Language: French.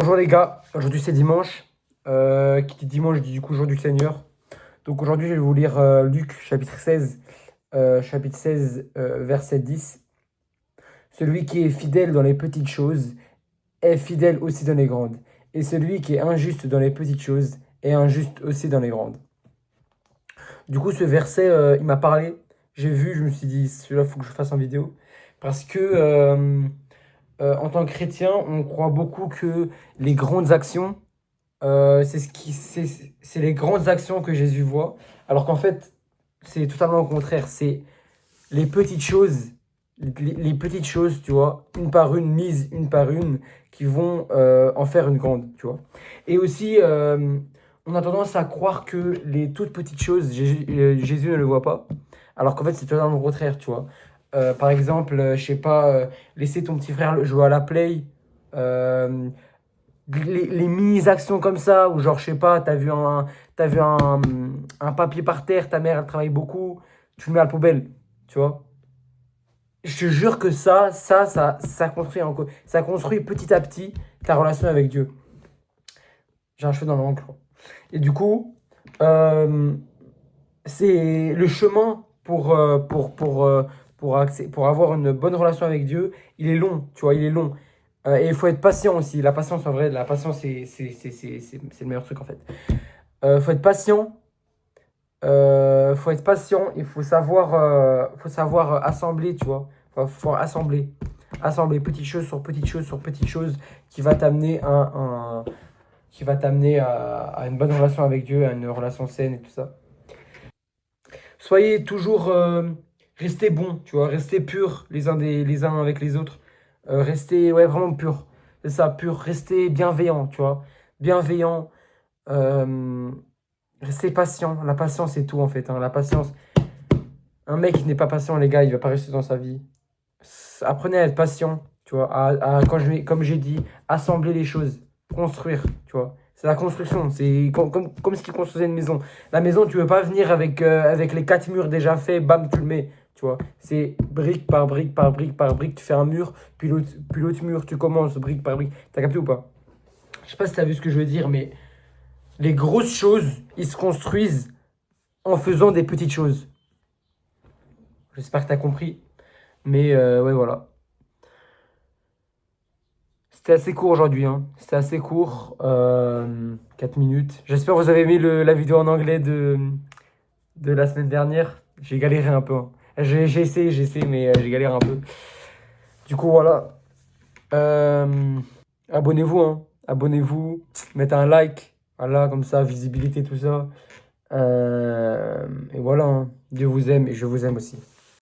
Bonjour les gars, aujourd'hui c'est dimanche. Qui dit dimanche dit du coup jour du Seigneur. Donc aujourd'hui je vais vous lire Luc chapitre 16 verset 10. Celui qui est fidèle dans les petites choses est fidèle aussi dans les grandes. Et celui qui est injuste dans les petites choses est injuste aussi dans les grandes. Du coup ce verset il m'a parlé. J'ai vu, je me suis dit celui-là il faut que je fasse en vidéo. Parce que en tant que chrétien on croit beaucoup que les grandes actions c'est les grandes actions que Jésus voit, alors qu'en fait, c'est totalement au contraire. C'est les petites choses, les petites choses, tu vois, une par une, mises une par une, qui vont en faire une grande, tu vois. Et aussi, on a tendance à croire que les toutes petites choses, Jésus ne le voit pas, alors qu'en fait, c'est totalement le contraire, tu vois. Par exemple, je sais pas, laisser ton petit frère jouer à la play. euh, les mini-actions comme ça, où genre, je sais pas, t'as vu un papier par terre, ta mère, elle travaille beaucoup, tu le mets à la poubelle, tu vois. Je te jure que ça construit petit à petit ta relation avec Dieu. J'ai un cheveu dans l'encre. Et du coup, euh, c'est le chemin pour avoir une bonne relation avec Dieu, il est long, tu vois, il est long. Et il faut être patient aussi. La patience, en vrai, la patience, c'est le meilleur truc, en fait. Faut être patient. Faut être patient. Il faut savoir assembler, tu vois. Faut assembler. Assembler petites choses sur petites choses sur petites choses qui va t'amener qui va t'amener à une bonne relation avec Dieu, à une relation saine et tout ça. Soyez toujours, restez bons, tu vois, restez purs les uns avec les autres. Restez, ouais, vraiment purs. C'est ça, pur. Restez bienveillants, tu vois. Bienveillants. euh, Restez patients. La patience, c'est tout, en fait, hein. La patience. Un mec qui n'est pas patient, les gars, il va pas rester dans sa vie. Apprenez à être patient, tu vois. Comme j'ai dit, assembler les choses. Construire, tu vois. C'est la construction. C'est comme si tu construisais une maison. La maison, tu veux pas venir avec les quatre murs déjà faits, bam, tu le mets. Tu vois, c'est brique par brique par brique par brique, tu fais un mur, puis l'autre mur, tu commences brique par brique. T'as capté ou pas? Je sais pas si t'as vu ce que je veux dire, mais les grosses choses, ils se construisent en faisant des petites choses. J'espère que t'as compris. Mais ouais, voilà. C'était assez court aujourd'hui, hein. C'était assez court. 4 minutes. J'espère que vous avez aimé la vidéo en anglais de la semaine dernière. J'ai galéré un peu, hein. J'ai essayé, mais j'ai galéré un peu. Du coup, voilà. Euh, Abonnez-vous, hein. Abonnez-vous. Mettez un like. Voilà, comme ça, visibilité, tout ça. Et voilà, hein. Dieu vous aime et je vous aime aussi.